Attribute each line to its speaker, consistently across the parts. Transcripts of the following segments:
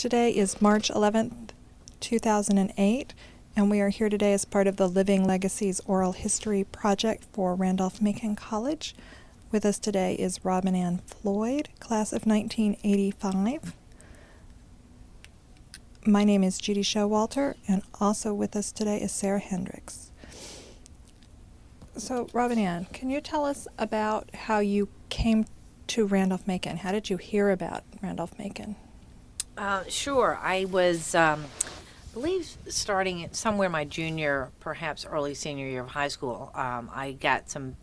Speaker 1: Today is March 11th, 2008, and we are here today as part of the Living Legacies Oral History Project for Randolph-Macon College. With us today is Robin Anne Floyd, class of 1985. My name is Judy Showalter, and also with us today is Sarah Hendricks. So, Robin Anne, can you tell us about how you came to Randolph-Macon? How did you hear about Randolph-Macon?
Speaker 2: Sure. I was, I believe, starting at somewhere my junior, perhaps early senior year of high school. I got some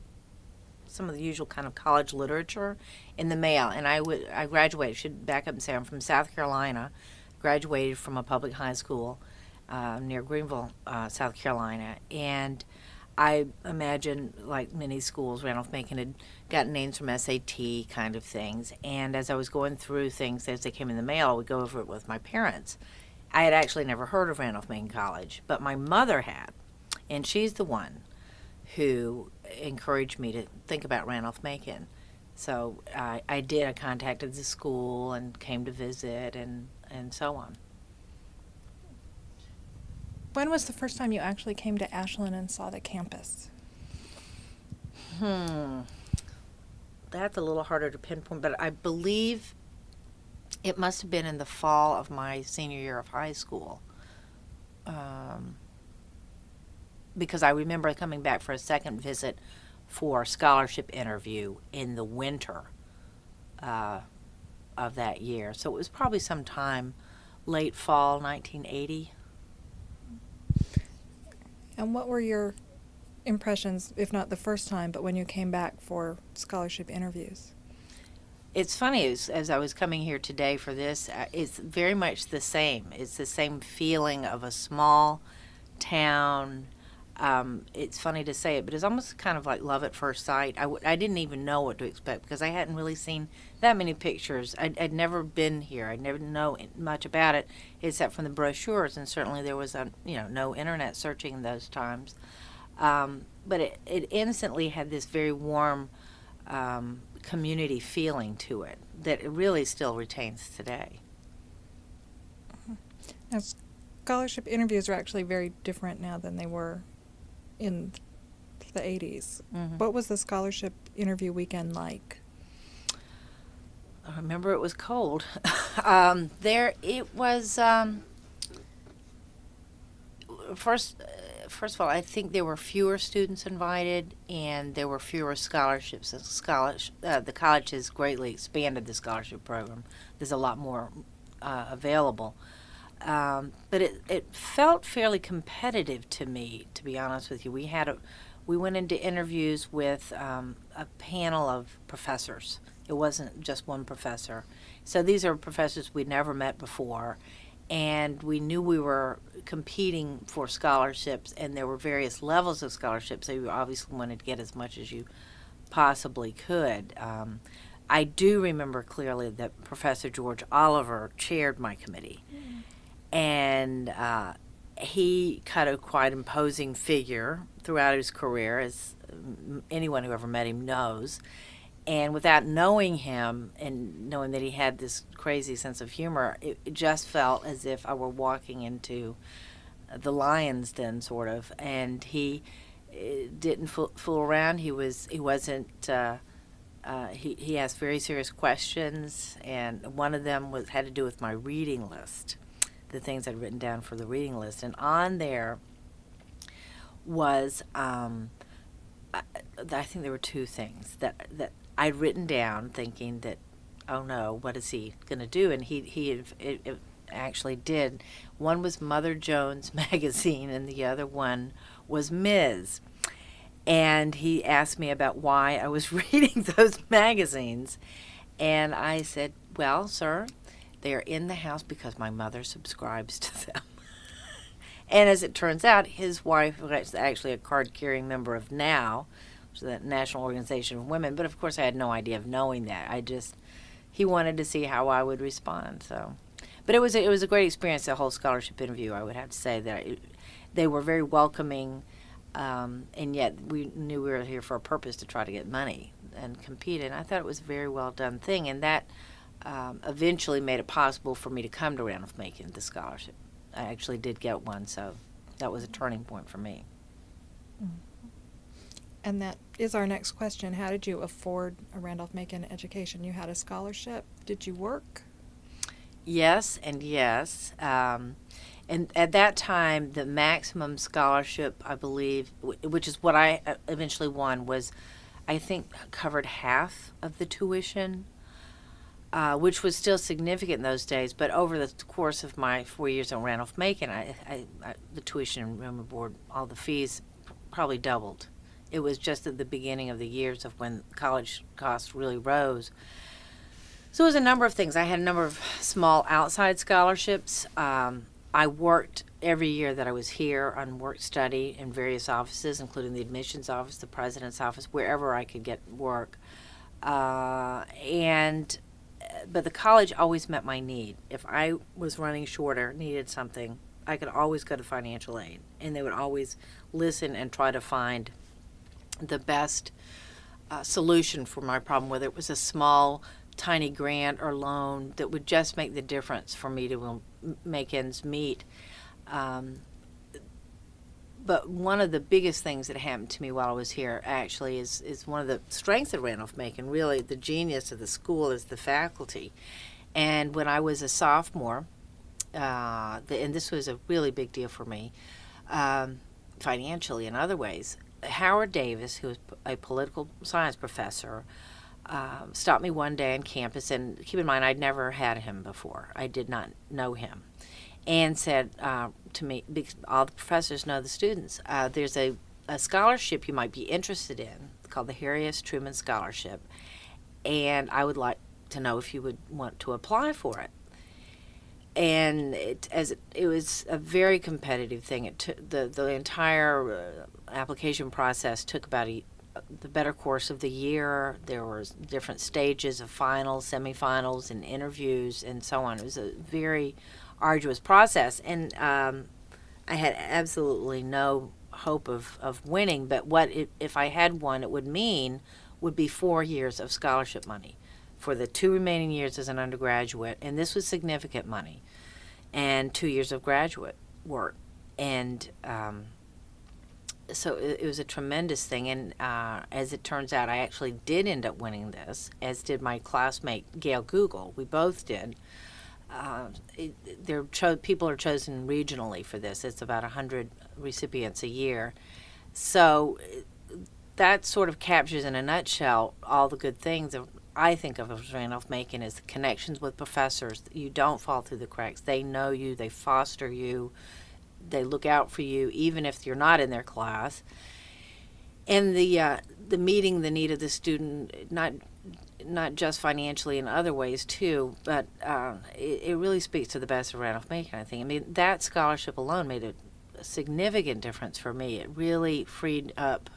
Speaker 2: of the usual kind of college literature in the mail, and I graduated. Should back up and say I'm from South Carolina. Graduated from a public high school near Greenville, South Carolina, and I imagine, like many schools, Randolph-Macon had gotten names from SAT kind of things. And as I was going through things as they came in the mail, I would go over it with my parents. I had actually never heard of Randolph-Macon College, but my mother had. And she's the one who encouraged me to think about Randolph-Macon. So I did. I contacted the school and came to visit and so on.
Speaker 1: When was the first time you actually came to Ashland and saw the campus?
Speaker 2: That's a little harder to pinpoint, but I believe it must have been in the fall of my senior year of high school. Because I remember coming back for a second visit for a scholarship interview in the winter of that year. So it was probably sometime late fall 1980.
Speaker 1: And what were your impressions, if not the first time, but when you came back for scholarship interviews?
Speaker 2: It's funny, as I was coming here today for this, it's very much the same. It's the same feeling of a small town. It's funny to say it, but it's almost kind of like love at first sight. I didn't even know what to expect because I hadn't really seen that many pictures. I'd never been here. I never know much about it except from the brochures, and certainly there was no internet searching in those times. But it instantly had this very warm community feeling to it that it really still retains today.
Speaker 1: Now, scholarship interviews are actually very different now than they were in the 80s.
Speaker 2: Mm-hmm.
Speaker 1: What was the scholarship interview weekend like?
Speaker 2: I remember it was cold. It was first of all, I think there were fewer students invited, and there were fewer scholarships. The college has greatly expanded the scholarship program. There's a lot more available. But it felt fairly competitive to me, to be honest with you. We went into interviews with a panel of professors. It wasn't just one professor. So these are professors we'd never met before, and we knew we were competing for scholarships, and there were various levels of scholarships, so you obviously wanted to get as much as you possibly could. I do remember clearly that Professor George Oliver chaired my committee. And he cut a quite imposing figure throughout his career, as anyone who ever met him knows. And without knowing him and knowing that he had this crazy sense of humor, it just felt as if I were walking into the lion's den, sort of. And he didn't fool around. He asked very serious questions, and one of them had to do with my reading list. The things I'd written down for the reading list. And on there was, I think there were two things that I'd written down thinking that, oh no, what is he going to do? And he actually did. One was Mother Jones magazine, and the other one was Ms. And he asked me about why I was reading those magazines. And I said, well, sir, they are in the house because my mother subscribes to them. And as it turns out, his wife was actually a card-carrying member of NOW, which is the National Organization of Women. But of course, I had no idea of knowing that. He wanted to see how I would respond. So, but it was a great experience. The whole scholarship interview, I would have to say that they were very welcoming, and yet we knew we were here for a purpose to try to get money and compete. And I thought it was a very well done thing, and that eventually made it possible for me to come to Randolph-Macon, the scholarship. I actually did get one, so that was a turning point for me.
Speaker 1: And that is our next question. How did you afford a Randolph-Macon education? You had a scholarship. Did you work?
Speaker 2: Yes and yes. And at that time, the maximum scholarship, I believe, which is what I eventually won, was, I think, covered half of the tuition, which was still significant in those days. But over the course of my 4 years at Randolph-Macon, the tuition and room and board, all the fees probably doubled. It was just at the beginning of the years of when college costs really rose. So it was a number of things. I had a number of small outside scholarships. I worked every year that I was here on work study in various offices, including the admissions office, the president's office, wherever I could get work. But the college always met my need. If I was running short or needed something, I could always go to financial aid, and they would always listen and try to find the best solution for my problem, whether it was a small, tiny grant or loan that would just make the difference for me to make ends meet. But one of the biggest things that happened to me while I was here actually is one of the strengths of Randolph-Macon. Really, the genius of the school is the faculty. And when I was a sophomore, and this was a really big deal for me, financially and other ways, Howard Davis, who was a political science professor, stopped me one day on campus, and keep in mind, I'd never had him before. I did not know him. And said to me, because all the professors know the students, there's a scholarship you might be interested in called the Harry S. Truman Scholarship, and I would like to know if you would want to apply for it. And it was a very competitive thing. It took the entire application process took about the better course of the year. There were different stages of finals, semifinals, and interviews, and so on. It was a very arduous process, and I had absolutely no hope of winning. But if I had won, it would be 4 years of scholarship money for the 2 remaining years as an undergraduate, and this was significant money, and 2 years of graduate work. And so it was a tremendous thing, and as it turns out, I actually did end up winning this, as did my classmate Gail Google. We both did. People are chosen regionally for this. It's about 100 recipients a year. So that sort of captures in a nutshell all the good things that I think of as Randolph-Macon is the connections with professors. You don't fall through the cracks. They know you. They foster you. They look out for you, even if you're not in their class. And the meeting the need of the student, not just financially in other ways too, but it really speaks to the best of Randolph-Macon, I think. I mean, that scholarship alone made a significant difference for me. It really freed up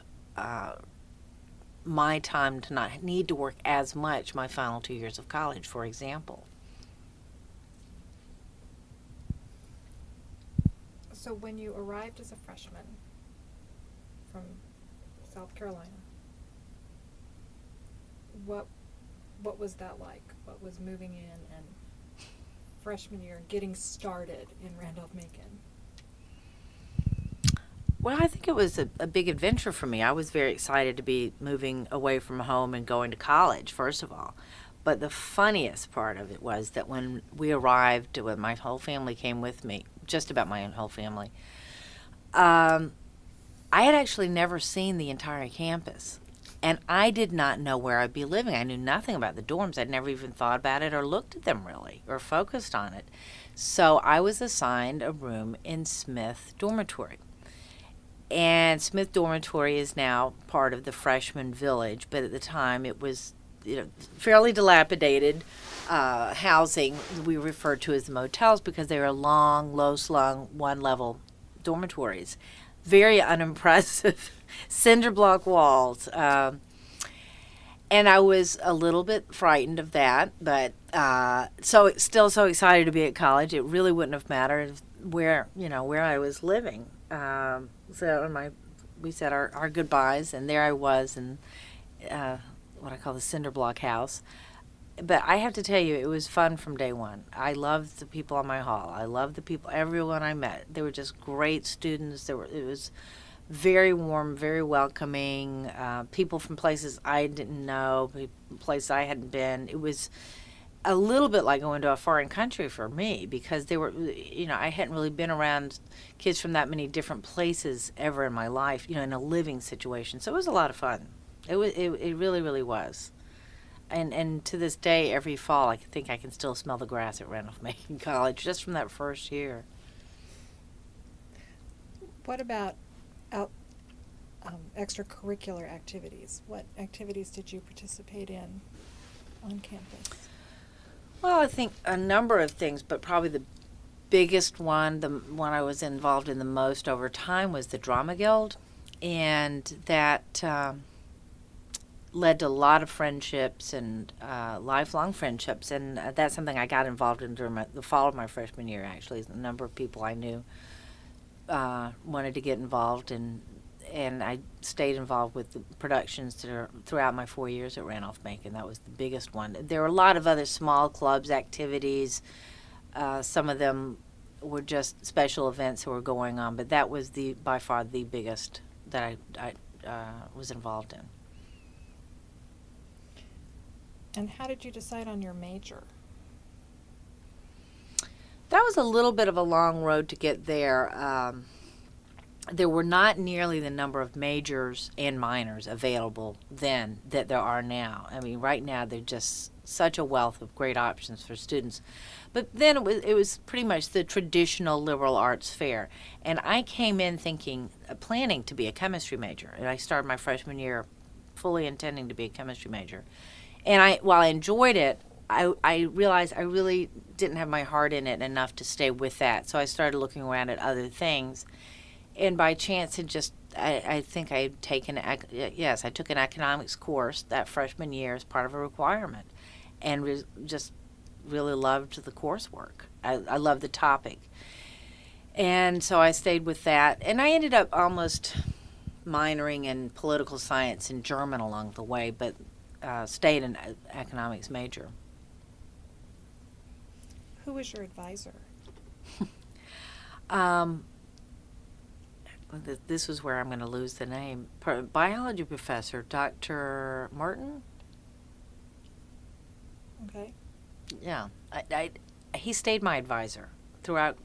Speaker 2: my time to not need to work as much my final 2 years of college, for example.
Speaker 1: So when you arrived as a freshman from South Carolina, what was that like? What was moving in and freshman year, getting started in Randolph-Macon?
Speaker 2: Well, I think it was a big adventure for me. I was very excited to be moving away from home and going to college, first of all. But the funniest part of it was that when we arrived, when my whole family came with me, just about my whole family, I had actually never seen the entire campus. And I did not know where I'd be living. I knew nothing about the dorms. I'd never even thought about it or looked at them really or focused on it. So I was assigned a room in Smith Dormitory. And Smith Dormitory is now part of the freshman village, but at the time it was fairly dilapidated housing. We referred to as the motels because they were long, low-slung, one-level dormitories. Very unimpressive cinder block walls. And I was a little bit frightened of that, but still so excited to be at college. It really wouldn't have mattered where I was living. We said our goodbyes, and there I was in what I call the cinder block house. but I have to tell you, it was fun from day one. I loved the people on my hall. I loved the people, everyone I met. They were just great students. It was very warm, very welcoming. People from places I didn't know, places I hadn't been. It was a little bit like going to a foreign country for me, because they were, I hadn't really been around kids from that many different places ever in my life, in a living situation. So it was a lot of fun. It really, really was. And to this day, every fall, I think I can still smell the grass at Randolph-Macon College just from that first year.
Speaker 1: What about extracurricular activities? What activities did you participate in on campus?
Speaker 2: Well, I think a number of things, but probably the biggest one, the one I was involved in the most over time, was the Drama Guild. And that led to a lot of friendships and lifelong friendships. And that's something I got involved in during the fall of my freshman year, actually. A number of people I knew wanted to get involved, and I stayed involved with the productions throughout my 4 years at Randolph-Macon. That was the biggest one. There were a lot of other small clubs, activities. Some of them were just special events that were going on, but that was by far the biggest that I was involved in.
Speaker 1: And how did you decide on your major?
Speaker 2: That was a little bit of a long road to get there. There were not nearly the number of majors and minors available then that there are now. I mean, right now there's just such a wealth of great options for students. But then it was pretty much the traditional liberal arts fare. And I came in planning to be a chemistry major. And I started my freshman year fully intending to be a chemistry major. And while I enjoyed it, I realized I really didn't have my heart in it enough to stay with that. So I started looking around at other things. And by chance, I think I had taken, I took an economics course that freshman year as part of a requirement, and just really loved the coursework. I loved the topic. And so I stayed with that. And I ended up almost minoring in political science and German along the way, but stayed an economics major.
Speaker 1: Who was your advisor?
Speaker 2: This was where I'm going to lose the name. Biology professor, Dr. Martin.
Speaker 1: Okay.
Speaker 2: Yeah, he stayed my advisor throughout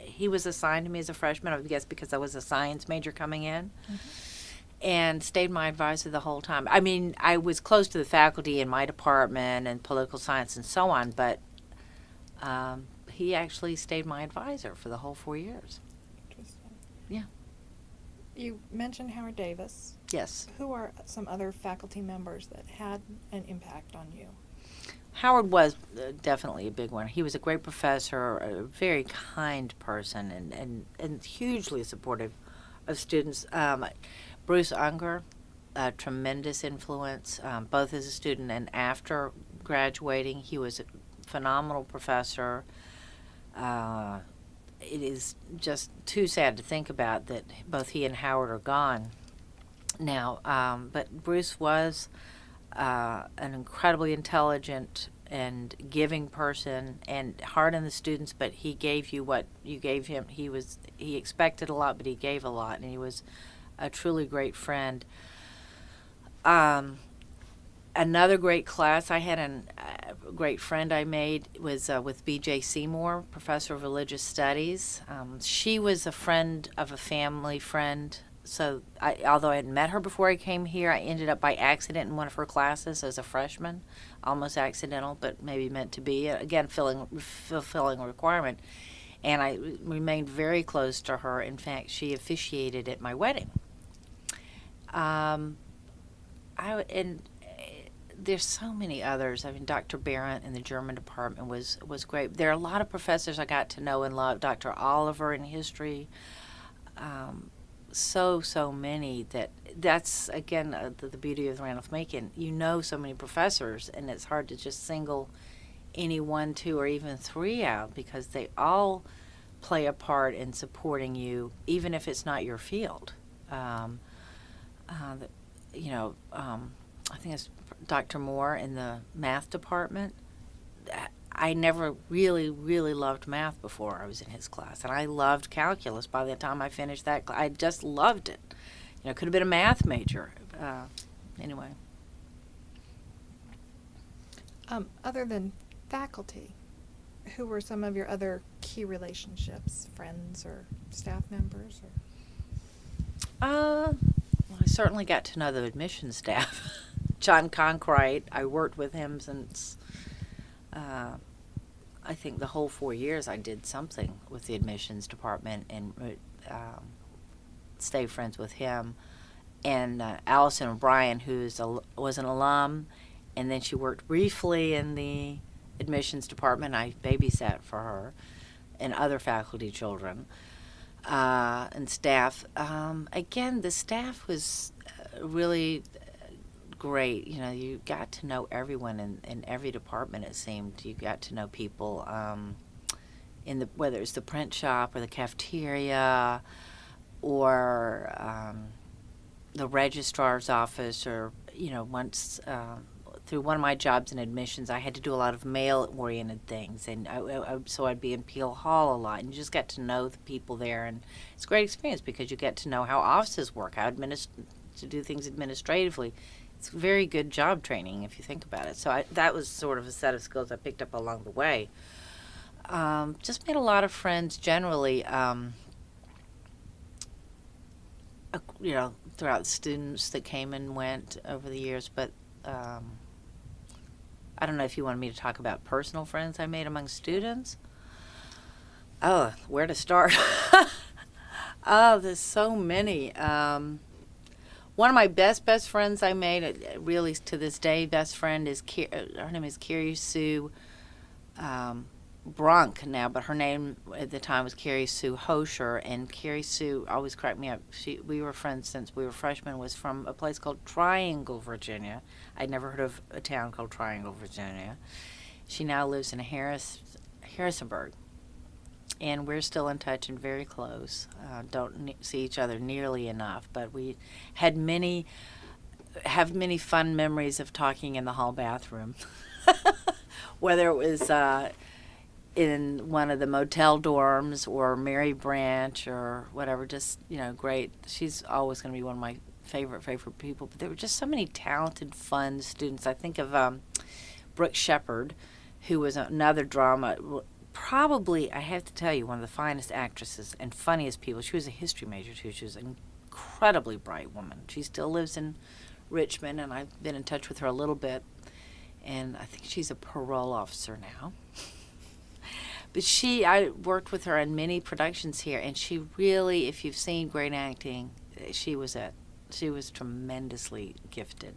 Speaker 2: he was assigned to me as a freshman, I guess because I was a science major coming in, and stayed my advisor the whole time. I mean, I was close to the faculty in my department and political science and so on, but he actually stayed my advisor for the whole 4 years.
Speaker 1: Interesting.
Speaker 2: Yeah.
Speaker 1: You mentioned Howard Davis.
Speaker 2: Yes.
Speaker 1: Who are some other faculty members that had an impact on you?
Speaker 2: Howard was definitely a big one. He was a great professor, a very kind person, and hugely supportive of students. Bruce Unger, a tremendous influence, both as a student and after graduating. He was a phenomenal professor. It is just too sad to think about that both he and Howard are gone now. But Bruce was an incredibly intelligent and giving person, and hard on the students, but he gave you what you gave him. He expected a lot, but he gave a lot, and he was a truly great friend. Another great class I had, a great friend I made was with B.J. Seymour, professor of religious studies. She was a friend of a family friend. So although I had met her before I came here, I ended up by accident in one of her classes as a freshman, almost accidental, but maybe meant to be. Again, fulfilling a requirement. And I remained very close to her. In fact, she officiated at my wedding. There's so many others. I mean, Dr. Barrett in the German department was great. There are a lot of professors I got to know and love. Dr. Oliver in history. So many that's again the beauty of Randolph-Macon. You know so many professors, and it's hard to just single any one, two, or even three out, because they all play a part in supporting you, even if it's not your field. I think it's Dr. Moore in the math department. I never really, really loved math before I was in his class, and I loved calculus by the time I finished that class. I just loved it. You know, could have been a math major. Anyway.
Speaker 1: Other than faculty, who were some of your other key relationships, friends or staff members?
Speaker 2: Well, I certainly got to know the admissions staff. John Concrite, I worked with him since, I think the whole 4 years I did something with the admissions department, and stayed friends with him. And Allison O'Brien, was an alum, and then she worked briefly in the admissions department. I babysat for her and other faculty children and staff. Again, the staff was really great. You know, you got to know everyone in every department, it seemed. You got to know people whether it's the print shop or the cafeteria or the registrar's office, or, you know, once through one of my jobs in admissions, I had to do a lot of mail-oriented things, and so I'd be in Peel Hall a lot, and you just got to know the people there, and it's a great experience because you get to know how offices work, how to do things administratively. It's very good job training if you think about it. So that was sort of a set of skills I picked up along the way. Just made a lot of friends generally. You know, throughout the students that came and went over the years, but I don't know if you wanted me to talk about personal friends I made among students. Oh, where to start? Oh, there's so many. One of my best friends I made, really to this day, best friend is her name is Carrie Sue Brunk now, but her name at the time was Carrie Sue Hosher, and Carrie Sue always cracked me up. We were friends since we were freshmen. Was from a place called Triangle, Virginia. I'd never heard of a town called Triangle, Virginia. She now lives in Harrisonburg, and we're still in touch and very close. Don't see each other nearly enough, but we have many fun memories of talking in the hall bathroom, whether it was in one of the motel dorms or Mary Branch or whatever. Just, you know, great. She's always going to be one of my favorite people. But there were just so many talented, fun students. I think of Brooke Shepard, who was another drama. Probably, I have to tell you, one of the finest actresses and funniest people. She was a history major, too. She was an incredibly bright woman. She still lives in Richmond, and I've been in touch with her a little bit. And I think she's a parole officer now. But I worked with her in many productions here, and she really, if you've seen great acting, she was tremendously gifted.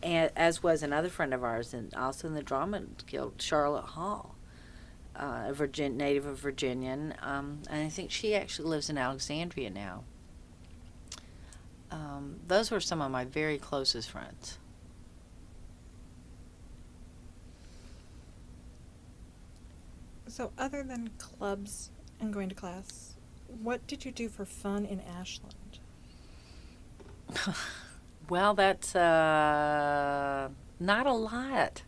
Speaker 2: And as was another friend of ours, and also in the Drama Guild, Charlotte Hall, a native of Virginian, and I think she actually lives in Alexandria now. Those were some of my very closest friends.
Speaker 1: So other than clubs and going to class, what did you do for fun in Ashland?
Speaker 2: Well, that's not a lot.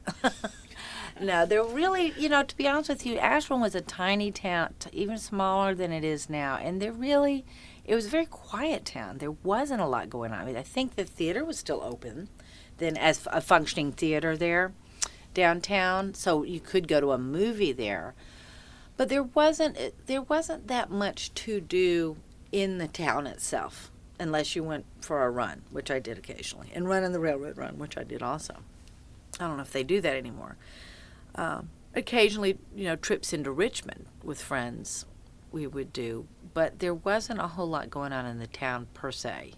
Speaker 2: No, they're really, you know, to be honest with you, Ashland was a tiny town, even smaller than it is now, and it was a very quiet town. There wasn't a lot going on. I mean, I think the theater was still open then as a functioning theater there downtown, so you could go to a movie there. But there wasn't that much to do in the town itself, unless you went for a run, which I did occasionally, and running the railroad run, which I did also. I don't know if they do that anymore. Occasionally, you know, trips into Richmond with friends we would do, but there wasn't a whole lot going on in the town per se.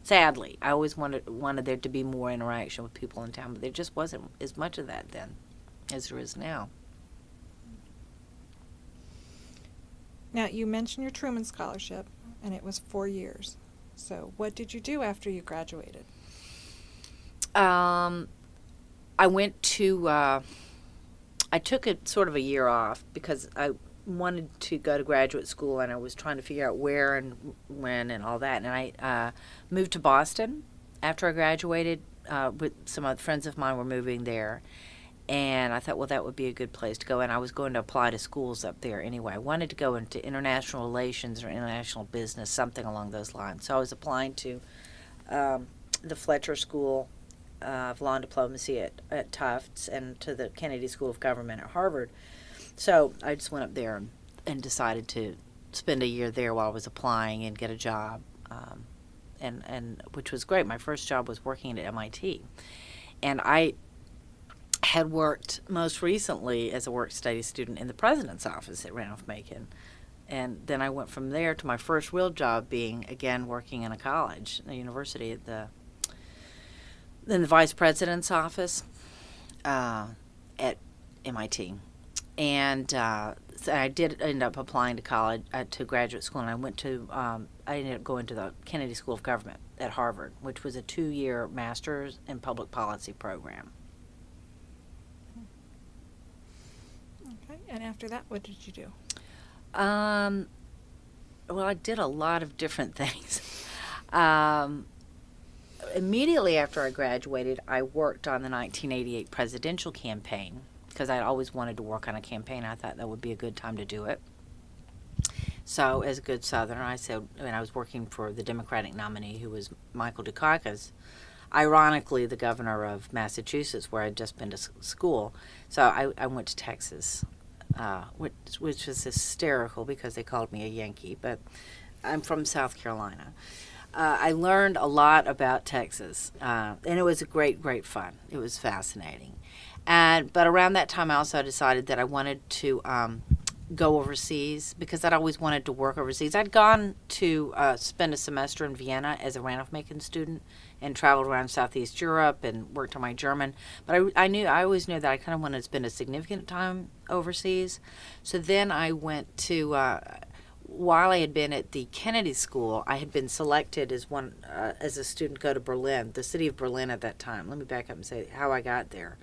Speaker 2: Sadly, I always wanted there to be more interaction with people in town, but there just wasn't as much of that then as there is now.
Speaker 1: Now, you mentioned your Truman Scholarship, and it was 4 years. So what did you do after you graduated?
Speaker 2: I went to, I took a sort of a year off because I wanted to go to graduate school, and I was trying to figure out where and when and all that. And I moved to Boston after I graduated with some other friends of mine were moving there. And I thought, well, that would be a good place to go. And I was going to apply to schools up there anyway. I wanted to go into international relations or international business, something along those lines. So I was applying to the Fletcher School of Law and Diplomacy at Tufts and to the Kennedy School of Government at Harvard. So I just went up there and decided to spend a year there while I was applying and get a job, and which was great. My first job was working at MIT. And I had worked most recently as a work-study student in the president's office at Randolph-Macon. And then I went from there to my first real job being, again, working in a college, a university, in the vice president's office at MIT. And so I did end up applying to college, to graduate school, and I ended up going to the Kennedy School of Government at Harvard, which was a 2-year master's in public policy program.
Speaker 1: Okay, and after that, what did you do?
Speaker 2: Well, I did a lot of different things. Immediately after I graduated, I worked on the 1988 presidential campaign because I'd always wanted to work on a campaign. I thought that would be a good time to do it. So, as a good Southerner, I said, and I was working for the Democratic nominee, who was Michael Dukakis, ironically the governor of Massachusetts, where I'd just been to school. So I went to Texas, which was hysterical because they called me a Yankee, but I'm from South Carolina. I learned a lot about Texas, and it was a great fun. It was fascinating. But around that time, I also decided that I wanted to go overseas because I'd always wanted to work overseas. I'd gone to spend a semester in Vienna as a Randolph-Macon student and traveled around Southeast Europe and worked on my German. But I always knew that I kind of wanted to spend a significant time overseas. So then I went to, while I had been at the Kennedy School, I had been selected as a student to go to Berlin, the city of Berlin at that time. Let me back up and say how I got there.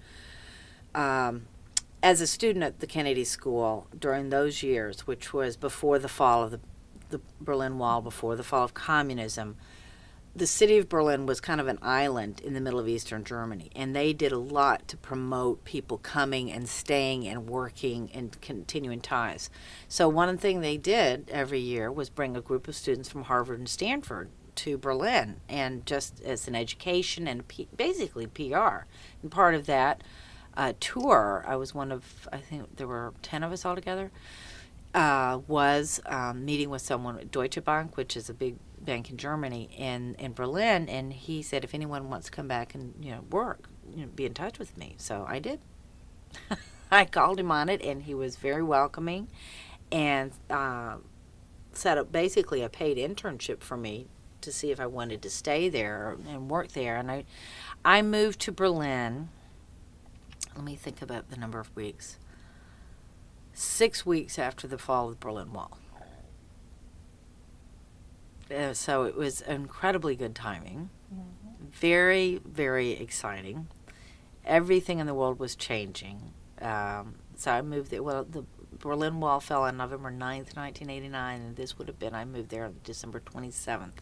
Speaker 2: As a student at the Kennedy School during those years, which was before the fall of the Berlin Wall, before the fall of communism, the city of Berlin was kind of an island in the middle of Eastern Germany, and they did a lot to promote people coming and staying and working and continuing ties. So one thing they did every year was bring a group of students from Harvard and Stanford to Berlin, and just as an education and basically PR. And part of that tour, I was one of, I think there were 10 of us altogether, was meeting with someone at Deutsche Bank, which is a big bank in Germany, in Berlin, and he said if anyone wants to come back and work, be in touch with me. So I did. I called him on it, and he was very welcoming, and set up basically a paid internship for me to see if I wanted to stay there and work there. And I moved to Berlin. Let me think about the number of weeks. 6 weeks after the fall of the Berlin Wall. So it was incredibly good timing. Mm-hmm. Very, very exciting. Everything in the world was changing. So I moved there. Well, the Berlin Wall fell on November 9th, 1989, and this would have been, I moved there on December 27th,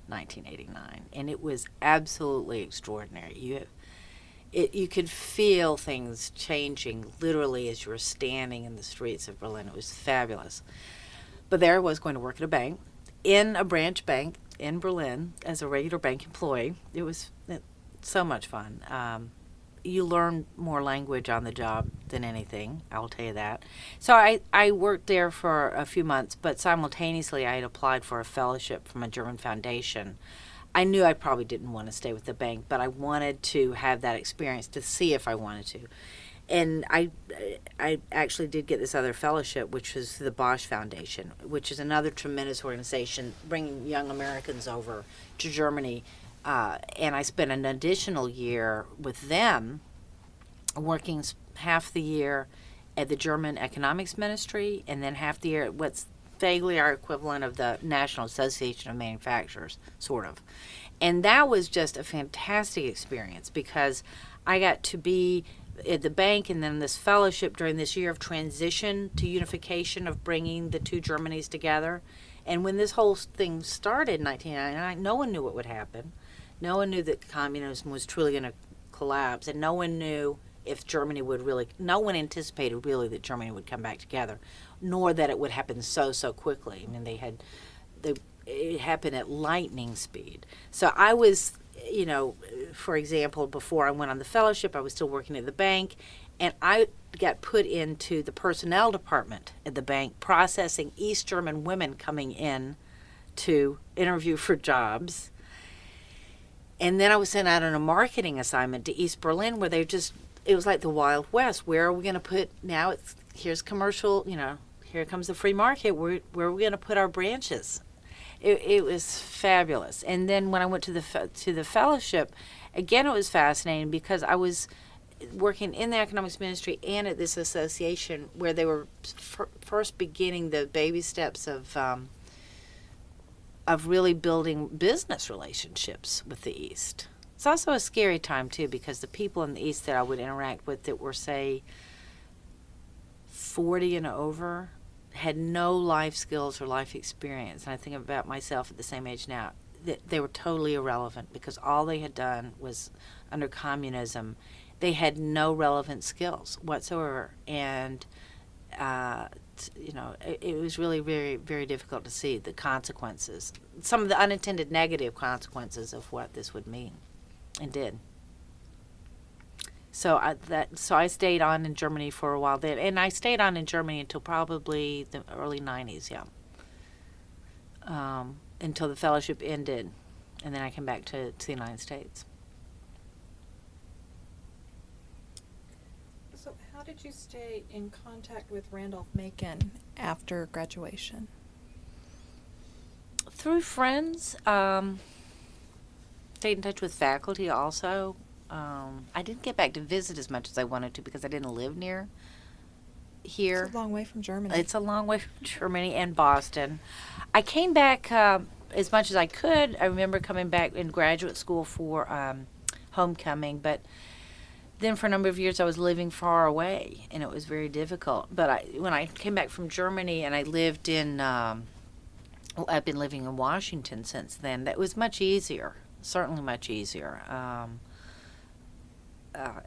Speaker 2: 1989. And it was absolutely extraordinary. You could feel things changing literally as you were standing in the streets of Berlin. It was fabulous. But there I was going to work at a bank, in a branch bank in Berlin as a regular bank employee. It was so much fun. You learn more language on the job than anything, I'll tell you that. So I worked there for a few months, but simultaneously I had applied for a fellowship from a German foundation. I knew I probably didn't want to stay with the bank, but I wanted to have that experience to see if I wanted to. And I actually did get this other fellowship, which was the Bosch Foundation, which is another tremendous organization bringing young Americans over to Germany. And I spent an additional year with them, working half the year at the German Economics Ministry, and then half the year at what's vaguely our equivalent of the National Association of Manufacturers, sort of. And that was just a fantastic experience because I got to be at the bank and then this fellowship during this year of transition to unification of bringing the two Germanys together. And when this whole thing started in 1999, no one knew what would happen. No one knew that communism was truly going to collapse, and no one knew if Germany would really, no one anticipated really that Germany would come back together, nor that it would happen so quickly. I mean, it happened at lightning speed. So I was, for example, before I went on the fellowship, I was still working at the bank, and I got put into the personnel department at the bank, processing East German women coming in to interview for jobs. And then I was sent out on a marketing assignment to East Berlin, where it was like the Wild West. Where are we going to put, now here's commercial, here comes the free market. Where are we going to put our branches? It was fabulous. And then when I went to the fellowship, again, it was fascinating because I was working in the economics ministry and at this association where they were first beginning the baby steps of really building business relationships with the East. It's also a scary time, too, because the people in the East that I would interact with that were, say, 40 and over had no life skills or life experience. And I think about myself at the same age now, that they were totally irrelevant because all they had done was, under communism, they had no relevant skills whatsoever. And it was really very, very difficult to see the consequences, some of the unintended negative consequences of what this would mean, and did. So I stayed on in Germany for a while then, and I stayed on in Germany until probably the early 90s, until the fellowship ended, and then I came back to the United States.
Speaker 1: So how did you stay in contact with Randolph-Macon after graduation?
Speaker 2: Through friends. Stayed in touch with faculty also. I didn't get back to visit as much as I wanted to because I didn't live near here.
Speaker 1: It's a long way from Germany.
Speaker 2: It's a long way from Germany and Boston. I came back as much as I could. I remember coming back in graduate school for homecoming, but then for a number of years I was living far away, and it was very difficult. But when I came back from Germany and I lived in, I've been living in Washington since then, that was much easier, certainly much easier.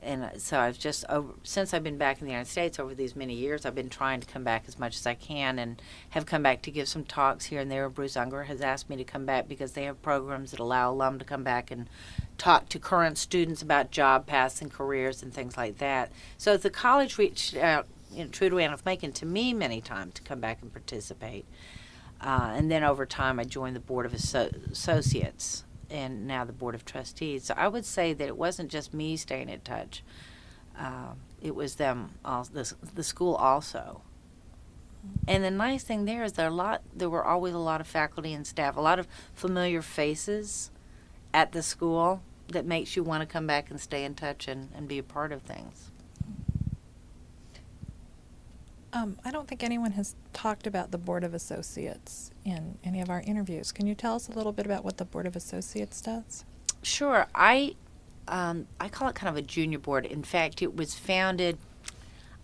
Speaker 2: And so I've just, since I've been back in the United States over these many years, I've been trying to come back as much as I can and have come back to give some talks here and there. Bruce Unger has asked me to come back because they have programs that allow alum to come back and talk to current students about job paths and careers and things like that. So the college reached out, true to Randolph-Macon, to me many times to come back and participate. And then over time I joined the Board of Associates and now the Board of Trustees. So I would say that it wasn't just me staying in touch. It was them, the school also. And the nice thing there is there were always a lot of faculty and staff, a lot of familiar faces at the school that makes you want to come back and stay in touch and be a part of things.
Speaker 1: I don't think anyone has talked about the Board of Associates in any of our interviews. Can you tell us a little bit about what the Board of Associates does?
Speaker 2: Sure. I call it kind of a junior board. In fact, it was founded,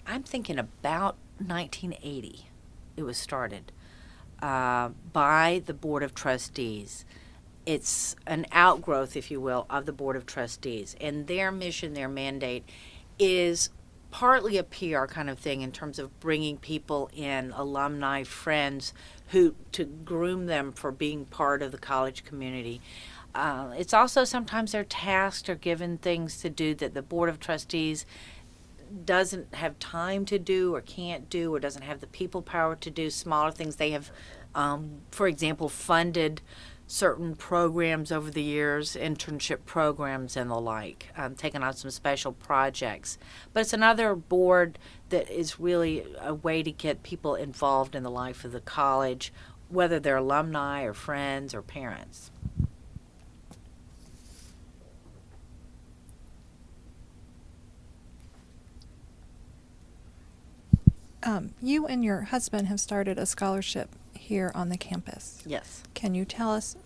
Speaker 2: I'm thinking about 1980. It was started by the Board of Trustees. It's an outgrowth, if you will, of the Board of Trustees. And their mission, their mandate is partly a PR kind of thing in terms of bringing people in, alumni, friends, to groom them for being part of the college community. It's also sometimes they're tasked or given things to do that the Board of Trustees doesn't have time to do or can't do or doesn't have the people power to do, smaller things. They have, for example, funded certain programs over the years, internship programs and the like, taken on some special projects. But it's another board that is really a way to get people involved in the life of the college, whether they're alumni or friends or parents.
Speaker 1: You and your husband have started a scholarship here on the campus.
Speaker 2: Yes.
Speaker 1: Can you tell us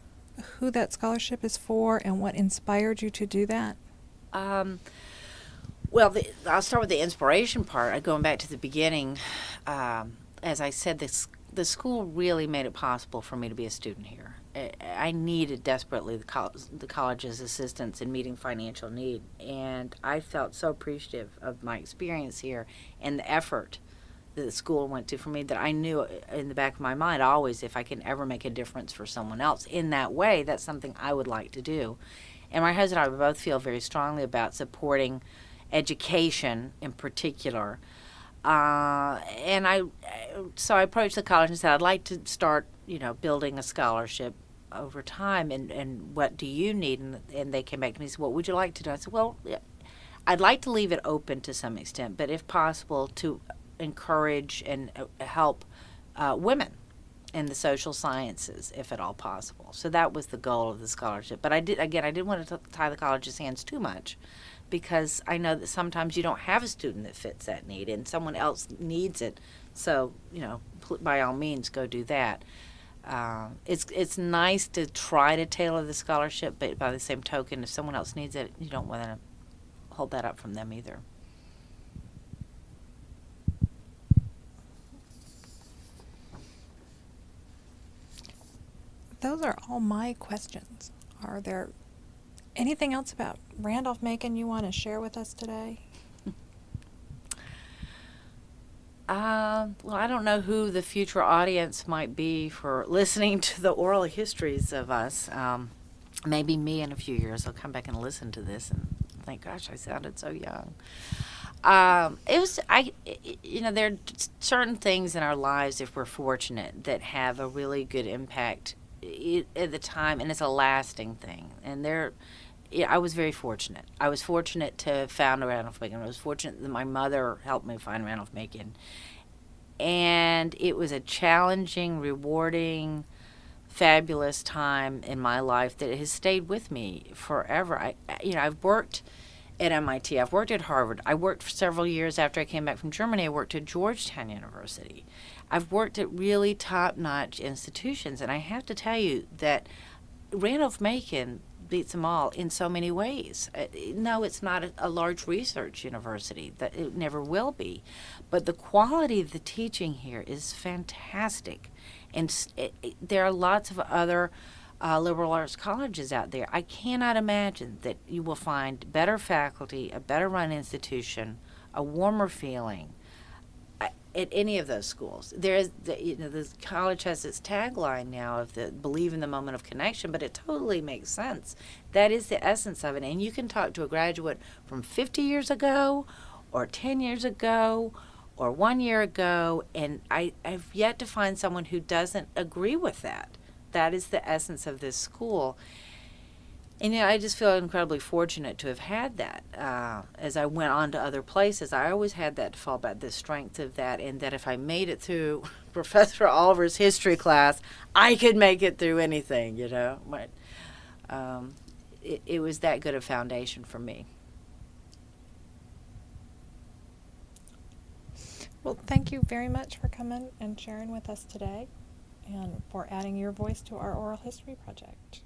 Speaker 1: who that scholarship is for and what inspired you to do that?
Speaker 2: Well, I'll start with the inspiration part. Going back to the beginning, as I said, the school really made it possible for me to be a student here. I needed desperately the college's assistance in meeting financial need, and I felt so appreciative of my experience here and the effort that the school went to for me, that I knew in the back of my mind always, if I can ever make a difference for someone else in that way, that's something I would like to do. And my husband and I both feel very strongly about supporting education in particular. So I approached the college and said, I'd like to start, building a scholarship over time, and what do you need? And they came back to me and said, what would you like to do? I said, well, yeah, I'd like to leave it open to some extent, but if possible, to encourage and help women in the social sciences, if at all possible. So that was the goal of the scholarship. But I didn't want to tie the college's hands too much, because I know that sometimes you don't have a student that fits that need and someone else needs it. So, by all means, go do that. It's nice to try to tailor the scholarship, but by the same token, if someone else needs it, you don't want to hold that up from them either.
Speaker 1: Those are all my questions. Are there anything else about Randolph-Macon you want to share with us today?
Speaker 2: Well, I don't know who the future audience might be for listening to the oral histories of us. Maybe me in a few years. I'll come back and listen to this and think, gosh, I sounded so young. There are certain things in our lives, if we're fortunate, that have a really good impact at the time, and it's a lasting thing. And I was very fortunate. I was fortunate to found Randolph-Macon. I was fortunate that my mother helped me find Randolph-Macon. And it was a challenging, rewarding, fabulous time in my life that has stayed with me forever. I've worked at MIT. I've worked at Harvard. I worked for several years after I came back from Germany. I worked at Georgetown University. I've worked at really top-notch institutions, and I have to tell you that Randolph-Macon beats them all in so many ways. No, it's not a large research university. That it never will be. But the quality of the teaching here is fantastic. And there are lots of other liberal arts colleges out there. I cannot imagine that you will find better faculty, a better run institution, a warmer feeling at any of those schools. The college has its tagline now of the believe in the moment of connection, but it totally makes sense. That is the essence of it. And you can talk to a graduate from 50 years ago or 10 years ago or 1 year ago, and I've yet to find someone who doesn't agree with that. That is the essence of this school. And I just feel incredibly fortunate to have had that. As I went on to other places, I always had that to fall back, the strength of that, and that if I made it through Professor Oliver's history class, I could make it through anything, But, it was that good a foundation for me.
Speaker 1: Well, thank you very much for coming and sharing with us today, and for adding your voice to our oral history project.